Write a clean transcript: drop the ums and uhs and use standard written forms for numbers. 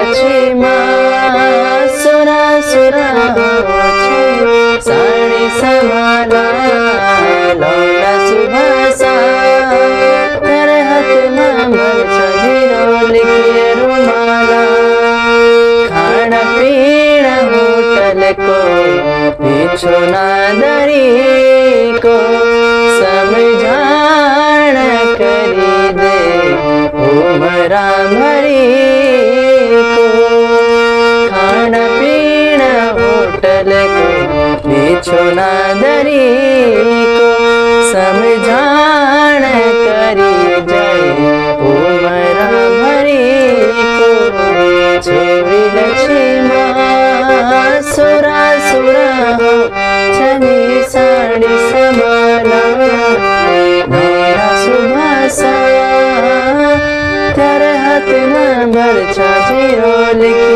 लक्ष्मी सुरा सुरा साड़ी संभाला लौला सुभाषा तेरे हाथ में बरछा जीरो लिखिए रुमाला खाना पीना होटल को बिछोना दरी को समझाण करी दे उमरा भरी को खाना पीना होटल को बिछोना दरी को समझाण करी जाए उमरा भरी को छोरी लक्ष्मी सुरा सुरा हो छनी साड़ी संभाला नौला सुभाषा तेरे हाथ में बरछा जीरो लिखी